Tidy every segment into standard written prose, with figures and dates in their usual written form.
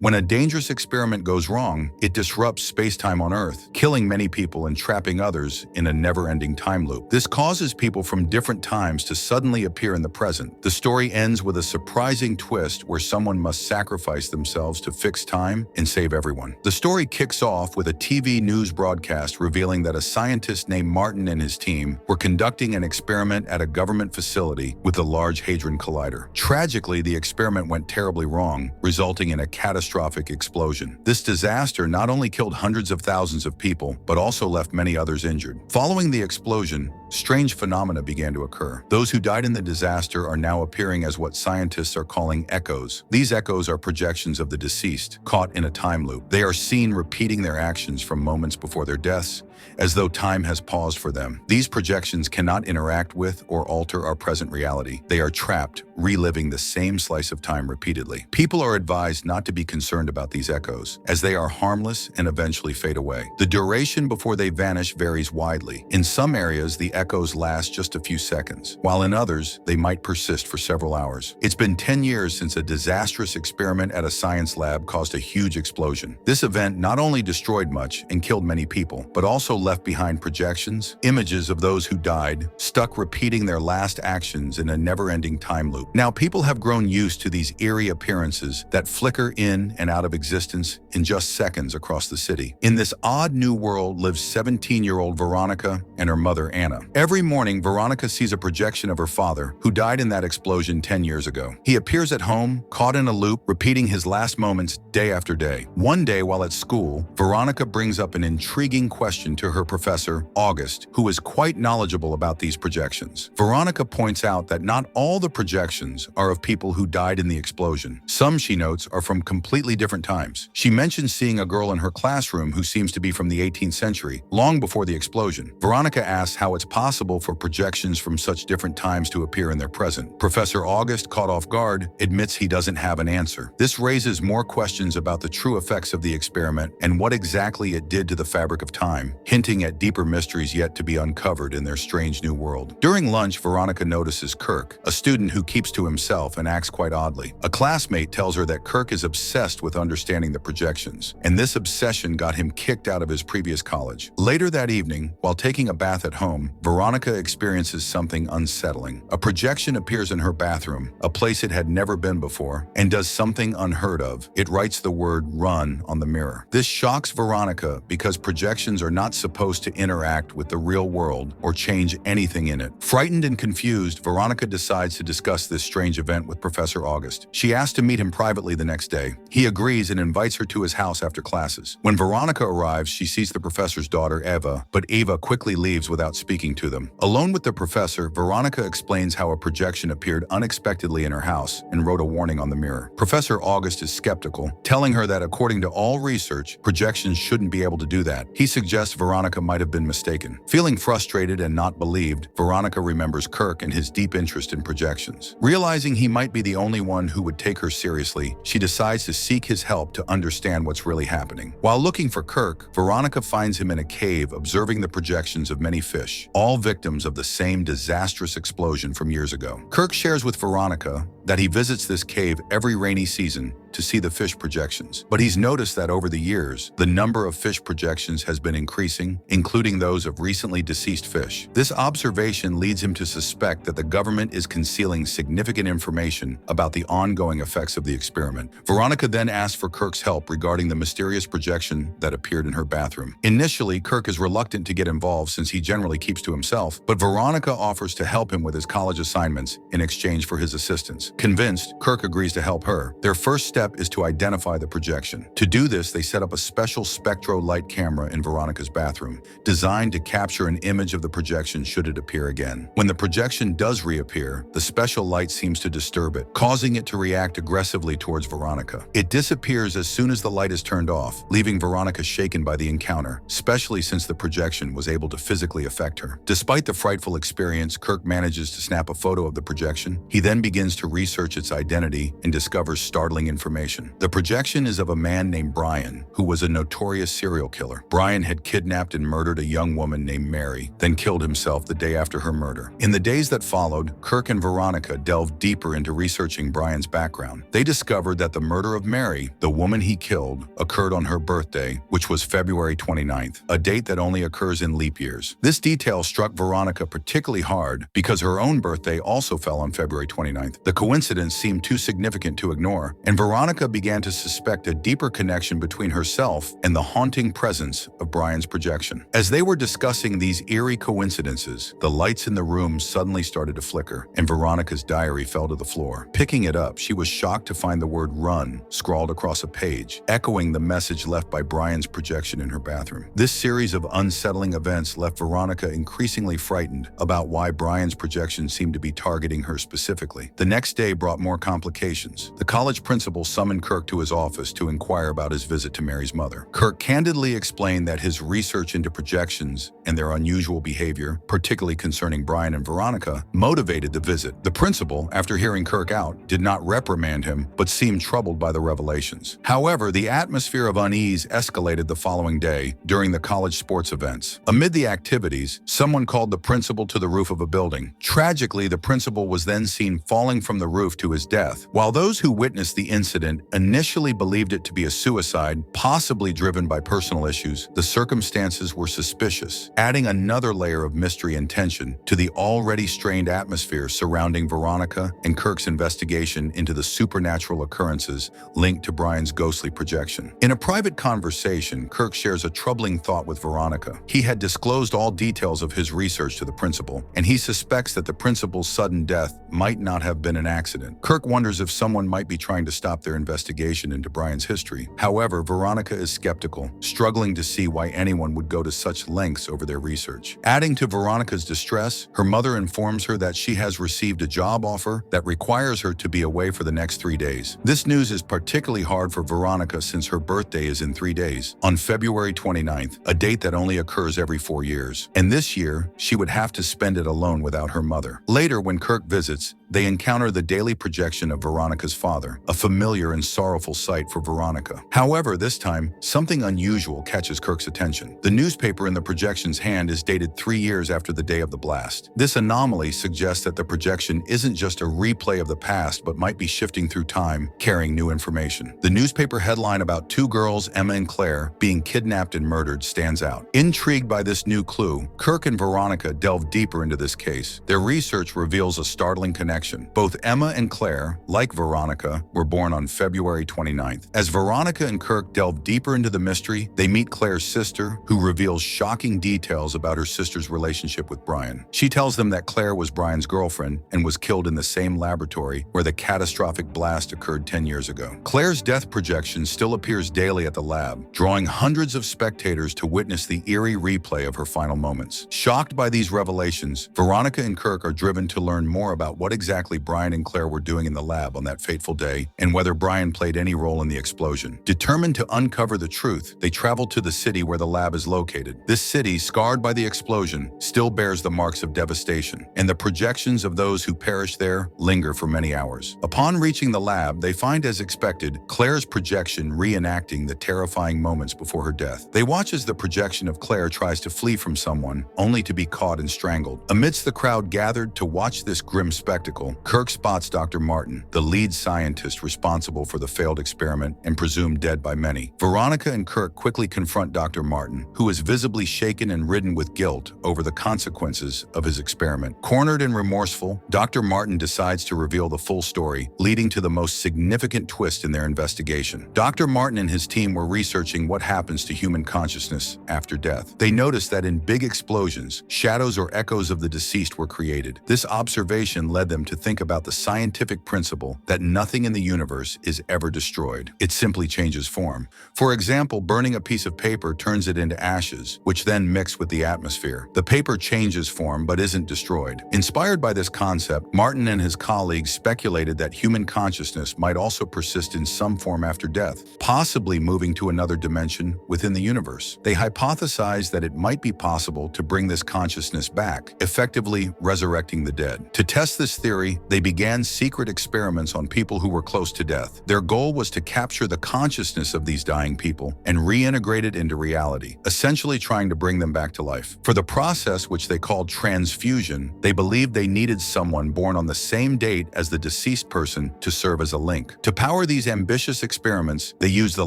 When a dangerous experiment goes wrong, it disrupts space-time on Earth, killing many people and trapping others in a never-ending time loop. This causes people from different times to suddenly appear in the present. The story ends with a surprising twist where someone must sacrifice themselves to fix time and save everyone. The story kicks off with a TV news broadcast revealing that a scientist named Martin and his team were conducting an experiment at a government facility with the Large Hadron Collider. Tragically, the experiment went terribly wrong, resulting in a catastrophic explosion. This disaster not only killed hundreds of thousands of people, but also left many others injured. Following the explosion, strange phenomena began to occur. Those who died in the disaster are now appearing as what scientists are calling echoes. These echoes are projections of the deceased, caught in a time loop. They are seen repeating their actions from moments before their deaths, as though time has paused for them. These projections cannot interact with or alter our present reality. They are trapped, reliving the same slice of time repeatedly. People are advised not to be concerned about these echoes, as they are harmless and eventually fade away. The duration before they vanish varies widely. In some areas, the echoes last just a few seconds, while in others, they might persist for several hours. It's been 10 years since a disastrous experiment at a science lab caused a huge explosion. This event not only destroyed much and killed many people, but also left behind projections, images of those who died, stuck repeating their last actions in a never-ending time loop. Now, people have grown used to these eerie appearances that flicker in and out of existence in just seconds across the city. In this odd new world lives 17-year-old Veronica and her mother, Anna. Every morning, Veronica sees a projection of her father, who died in that explosion 10 years ago. He appears at home, caught in a loop, repeating his last moments day after day. One day, while at school, Veronica brings up an intriguing question to her professor, August, who is quite knowledgeable about these projections. Veronica points out that not all the projections are of people who died in the explosion. Some, she notes, are from completely different times. She mentions seeing a girl in her classroom who seems to be from the 18th century, long before the explosion. Veronica asks how it's possible for projections from such different times to appear in their present. Professor August, caught off guard, admits he doesn't have an answer. This raises more questions about the true effects of the experiment and what exactly it did to the fabric of time, hinting at deeper mysteries yet to be uncovered in their strange new world. During lunch, Veronica notices Kirk, a student who keeps to himself and acts quite oddly. A classmate tells her that Kirk is obsessed with understanding the projections, and this obsession got him kicked out of his previous college. Later that evening, while taking a bath at home, Veronica experiences something unsettling. A projection appears in her bathroom, a place it had never been before, and does something unheard of. It writes the word "run" on the mirror. This shocks Veronica because projections are not supposed to interact with the real world or change anything in it. Frightened and confused, Veronica decides to discuss this strange event with Professor August. She asks to meet him privately the next day. He agrees and invites her to his house after classes. When Veronica arrives, she sees the professor's daughter, Eva, but Eva quickly leaves without speaking to them. Alone with the professor, Veronica explains how a projection appeared unexpectedly in her house and wrote a warning on the mirror. Professor August is skeptical, telling her that according to all research, projections shouldn't be able to do that. He suggests Veronica might have been mistaken. Feeling frustrated and not believed, Veronica remembers Kirk and his deep interest in projections. Realizing he might be the only one who would take her seriously, she decides to seek his help to understand what's really happening. While looking for Kirk, Veronica finds him in a cave observing the projections of many fish, all victims of the same disastrous explosion from years ago. Kirk shares with Veronica that he visits this cave every rainy season to see the fish projections. But he's noticed that over the years, the number of fish projections has been increasing, including those of recently deceased fish. This observation leads him to suspect that the government is concealing significant information about the ongoing effects of the experiment. Veronica then asks for Kirk's help regarding the mysterious projection that appeared in her bathroom. Initially, Kirk is reluctant to get involved since he generally keeps to himself, but Veronica offers to help him with his college assignments in exchange for his assistance. Convinced, Kirk agrees to help her. Their first step is to identify the projection. To do this, they set up a special spectro light camera in Veronica's bathroom, designed to capture an image of the projection should it appear again. When the projection does reappear, the special light seems to disturb it, causing it to react aggressively towards Veronica. It disappears as soon as the light is turned off, leaving Veronica shaken by the encounter, especially since the projection was able to physically affect her. Despite the frightful experience, Kirk manages to snap a photo of the projection. He then begins to research its identity and discovers startling information information. The projection is of a man named Brian, who was a notorious serial killer. Brian had kidnapped and murdered a young woman named Mary, then killed himself the day after her murder. In the days that followed, Kirk and Veronica delved deeper into researching Brian's background. They discovered that the murder of Mary, the woman he killed, occurred on her birthday, which was February 29th, a date that only occurs in leap years. This detail struck Veronica particularly hard because her own birthday also fell on February 29th. The coincidence seemed too significant to ignore, and Veronica began to suspect a deeper connection between herself and the haunting presence of Brian's projection. As they were discussing these eerie coincidences, the lights in the room suddenly started to flicker, and Veronica's diary fell to the floor. Picking it up, she was shocked to find the word "run" scrawled across a page, echoing the message left by Brian's projection in her bathroom. This series of unsettling events left Veronica increasingly frightened about why Brian's projection seemed to be targeting her specifically. The next day brought more complications. The college principal summoned Kirk to his office to inquire about his visit to Mary's mother. Kirk candidly explained that his research into projections and their unusual behavior, particularly concerning Brian and Veronica, motivated the visit. The principal, after hearing Kirk out, did not reprimand him, but seemed troubled by the revelations. However, the atmosphere of unease escalated the following day during the college sports events. Amid the activities, someone called the principal to the roof of a building. Tragically, the principal was then seen falling from the roof to his death. While those who witnessed the incident initially believed it to be a suicide, possibly driven by personal issues, the circumstances were suspicious, adding another layer of mystery and tension to the already strained atmosphere surrounding Veronica and Kirk's investigation into the supernatural occurrences linked to Brian's ghostly projection. In a private conversation, Kirk shares a troubling thought with Veronica. He had disclosed all details of his research to the principal, and he suspects that the principal's sudden death might not have been an accident. Kirk wonders if someone might be trying to stop their investigation into Brian's history. However, Veronica is skeptical, struggling to see why anyone would go to such lengths over their research. Adding to Veronica's distress, her mother informs her that she has received a job offer that requires her to be away for the next 3 days. This news is particularly hard for Veronica since her birthday is in 3 days, on February 29th, a date that only occurs every 4 years. And this year, she would have to spend it alone without her mother. Later, when Kirk visits, they encounter the daily projection of Veronica's father, a familiar and sorrowful sight for Veronica. However, this time, something unusual catches Kirk's attention. The newspaper in the projection's hand is dated 3 years after the day of the blast. This anomaly suggests that the projection isn't just a replay of the past, but might be shifting through time, carrying new information. The newspaper headline about 2 girls, Emma and Claire, being kidnapped and murdered stands out. Intrigued by this new clue, Kirk and Veronica delve deeper into this case. Their research reveals a startling connection. Both Emma and Claire, like Veronica, were born on February 29th. As Veronica and Kirk delve deeper into the mystery, they meet Claire's sister, who reveals shocking details about her sister's relationship with Brian. She tells them that Claire was Brian's girlfriend and was killed in the same laboratory where the catastrophic blast occurred 10 years ago. Claire's death projection still appears daily at the lab, drawing hundreds of spectators to witness the eerie replay of her final moments. Shocked by these revelations, Veronica and Kirk are driven to learn more about what exactly Brian and Claire were doing in the lab on that fateful day, and whether Brian played any role in the explosion. Determined to uncover the truth, they travel to the city where the lab is located. This city, scarred by the explosion, still bears the marks of devastation, and the projections of those who perished there linger for many hours. Upon reaching the lab, they find, as expected, Claire's projection reenacting the terrifying moments before her death. They watch as the projection of Claire tries to flee from someone, only to be caught and strangled. Amidst the crowd gathered to watch this grim spectacle, Kirk spots Dr. Martin, the lead scientist responsible for the failed experiment and presumed dead by many. Veronica and Kirk quickly confront Dr. Martin, who is visibly shaken and ridden with guilt over the consequences of his experiment. Cornered and remorseful, Dr. Martin decides to reveal the full story, leading to the most significant twist in their investigation. Dr. Martin and his team were researching what happens to human consciousness after death. They noticed that in big explosions, shadows or echoes of the deceased were created. This observation led them to think about the scientific principle that nothing in the universe is ever destroyed. It simply changes form. For example, burning a piece of paper turns it into ashes, which then mix with the atmosphere. The paper changes form but isn't destroyed. Inspired by this concept, Martin and his colleagues speculated that human consciousness might also persist in some form after death, possibly moving to another dimension within the universe. They hypothesized that it might be possible to bring this consciousness back, effectively resurrecting the dead. To test this theory, they began secret experiments on people who were close to death. death. Their goal was to capture the consciousness of these dying people and reintegrate it into reality, essentially trying to bring them back to life. For the process, which they called transfusion, they believed they needed someone born on the same date as the deceased person to serve as a link. To power these ambitious experiments, they used the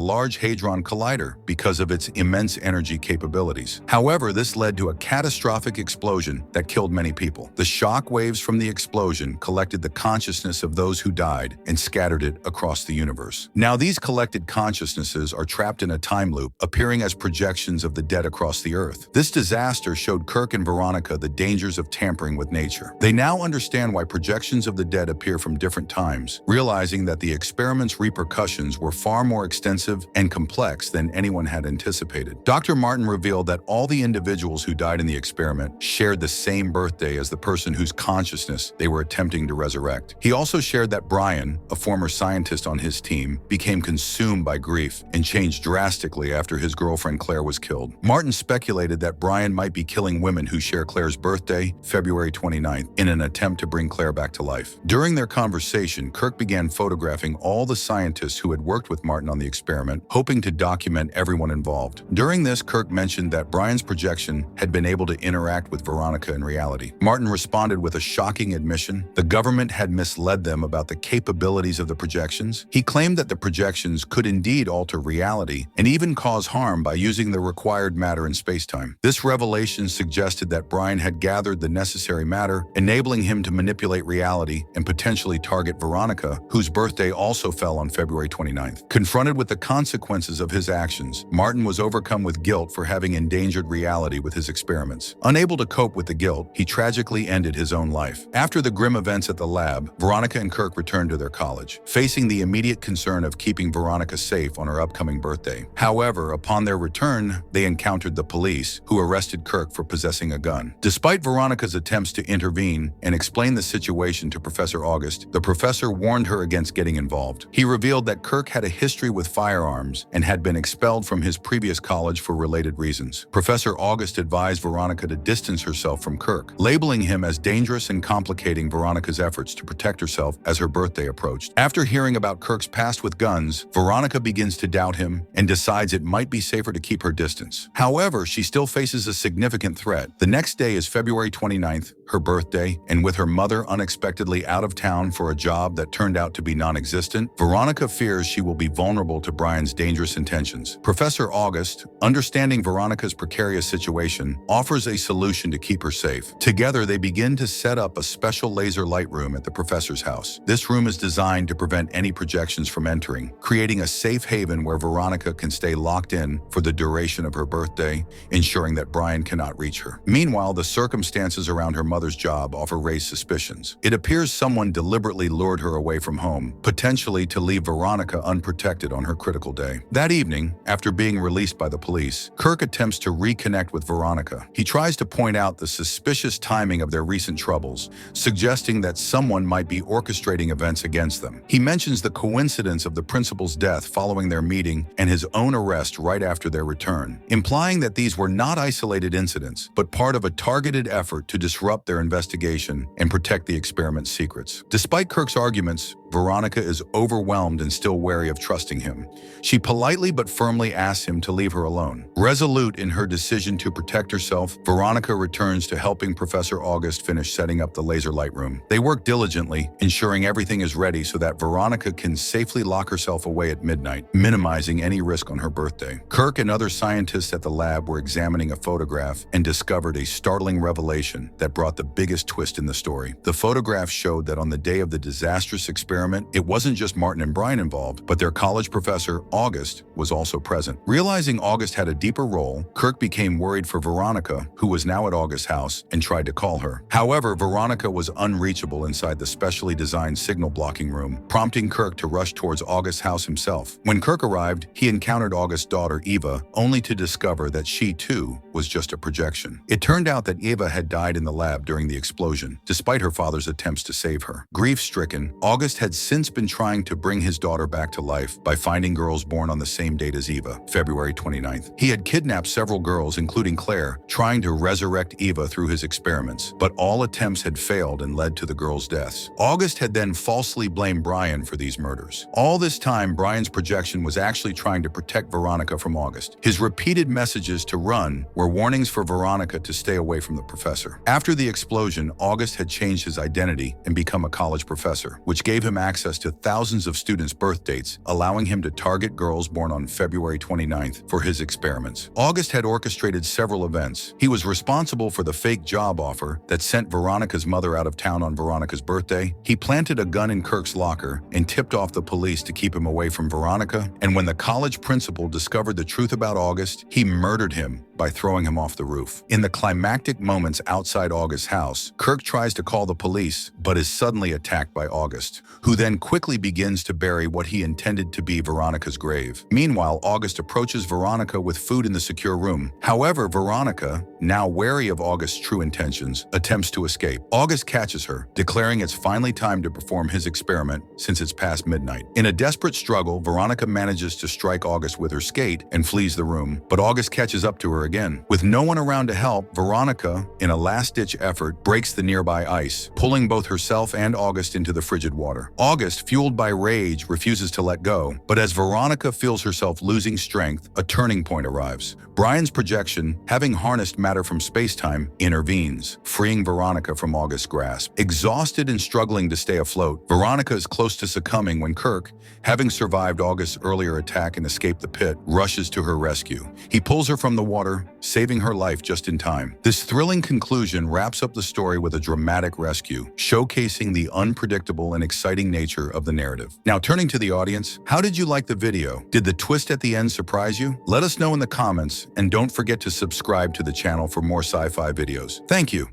Large Hadron Collider because of its immense energy capabilities. However, this led to a catastrophic explosion that killed many people. The shock waves from the explosion collected the consciousness of those who died and scattered it across the universe. Now, these collected consciousnesses are trapped in a time loop, appearing as projections of the dead across the Earth. This disaster showed Kirk and Veronica the dangers of tampering with nature. They now understand why projections of the dead appear from different times, realizing that the experiment's repercussions were far more extensive and complex than anyone had anticipated. Dr. Martin revealed that all the individuals who died in the experiment shared the same birthday as the person whose consciousness they were attempting to resurrect. He also shared that Brian, a former scientist on his team, became consumed by grief and changed drastically after his girlfriend Claire was killed. Martin speculated that Brian might be killing women who share Claire's birthday, February 29th, in an attempt to bring Claire back to life. During their conversation, Kirk began photographing all the scientists who had worked with Martin on the experiment, hoping to document everyone involved. During this, Kirk mentioned that Brian's projection had been able to interact with Veronica in reality. Martin responded with a shocking admission: the government had misled them about the capabilities of the projections. He claimed that the projections could indeed alter reality and even cause harm by using the required matter in space-time. This revelation suggested that Brian had gathered the necessary matter, enabling him to manipulate reality and potentially target Veronica, whose birthday also fell on February 29th. Confronted with the consequences of his actions, Martin was overcome with guilt for having endangered reality with his experiments. Unable to cope with the guilt, he tragically ended his own life. After the grim events at the lab, Veronica and Kirk returned to their college, facing the immediate concern of keeping Veronica safe on her upcoming birthday. However, upon their return, they encountered the police, who arrested Kirk for possessing a gun. Despite Veronica's attempts to intervene and explain the situation to Professor August, the professor warned her against getting involved. He revealed that Kirk had a history with firearms and had been expelled from his previous college for related reasons. Professor August advised Veronica to distance herself from Kirk, labeling him as dangerous and complicating Veronica's efforts to protect herself as her birthday approached. After hearing about Kirk's past with guns, Veronica begins to doubt him and decides it might be safer to keep her distance. However, she still faces a significant threat. The next day is February 29th, her birthday, and with her mother unexpectedly out of town for a job that turned out to be non-existent, Veronica fears she will be vulnerable to Brian's dangerous intentions. Professor August, understanding Veronica's precarious situation, offers a solution to keep her safe. Together, they begin to set up a special laser light room at the professor's house. This room is designed to prevent any projections from entering, creating a safe haven where Veronica can stay locked in for the duration of her birthday, ensuring that Brian cannot reach her. Meanwhile, the circumstances around her mother's job offer raised suspicions. It appears someone deliberately lured her away from home, potentially to leave Veronica unprotected on her critical day. That evening, after being released by the police, Kirk attempts to reconnect with Veronica. He tries to point out the suspicious timing of their recent troubles, suggesting that someone might be orchestrating events against them. He mentions the coincidence of the principal's death following their meeting and his own arrest right after their return, implying that these were not isolated incidents, but part of a targeted effort to disrupt their investigation and protect the experiment's secrets. Despite Kirk's arguments, Veronica is overwhelmed and still wary of trusting him. She politely but firmly asks him to leave her alone. Resolute in her decision to protect herself, Veronica returns to helping Professor August finish setting up the laser light room. They work diligently, ensuring everything is ready so that Veronica can safely lock herself away at midnight, minimizing any risk on her birthday. Kirk and other scientists at the lab were examining a photograph and discovered a startling revelation that brought the biggest twist in the story. The photograph showed that on the day of the disastrous experiment, it wasn't just Martin and Brian involved, but their college professor, August, was also present. Realizing August had a deeper role, Kirk became worried for Veronica, who was now at August's house, and tried to call her. However, Veronica was unreachable inside the specially designed signal blocking room, prompting Kirk to rush towards August's house himself. When Kirk arrived, he encountered August's daughter, Eva, only to discover that she, too, was just a projection. It turned out that Eva had died in the lab during the explosion, despite her father's attempts to save her. Grief-stricken, August had since been trying to bring his daughter back to life by finding girls born on the same date as Eva, February 29th. He had kidnapped several girls, including Claire, trying to resurrect Eva through his experiments, but all attempts had failed and led to the girls' deaths. August had then falsely blamed Brian for the these murders. All this time, Brian's projection was actually trying to protect Veronica from August. His repeated messages to run were warnings for Veronica to stay away from the professor. After the explosion, August had changed his identity and become a college professor, which gave him access to thousands of students' birth dates, allowing him to target girls born on February 29th for his experiments. August had orchestrated several events. He was responsible for the fake job offer that sent Veronica's mother out of town on Veronica's birthday. He planted a gun in Kirk's locker and tipped off the police to keep him away from Veronica. And when the college principal discovered the truth about August, he murdered him by throwing him off the roof. In the climactic moments outside August's house, Kirk tries to call the police, but is suddenly attacked by August, who then quickly begins to bury what he intended to be Veronica's grave. Meanwhile, August approaches Veronica with food in the secure room. However, Veronica, now wary of August's true intentions, attempts to escape. August catches her, declaring it's finally time to perform his experiment since it's past midnight. In a desperate struggle, Veronica manages to strike August with her skate and flees the room, but August catches up to her again. With no one around to help, Veronica, in a last-ditch effort, breaks the nearby ice, pulling both herself and August into the frigid water. August, fueled by rage, refuses to let go, but as Veronica feels herself losing strength, a turning point arrives. Brian's projection, having harnessed matter from space-time, intervenes, freeing Veronica from August's grasp. Exhausted and struggling to stay afloat, Veronica is close to succumbing when Kirk, having survived August's earlier attack and escaped the pit, rushes to her rescue. He pulls her from the water, saving her life just in time. This thrilling conclusion wraps up the story with a dramatic rescue, showcasing the unpredictable and exciting nature of the narrative. Now, turning to the audience, how did you like the video? Did the twist at the end surprise you? Let us know in the comments, and don't forget to subscribe to the channel for more sci-fi videos. Thank you.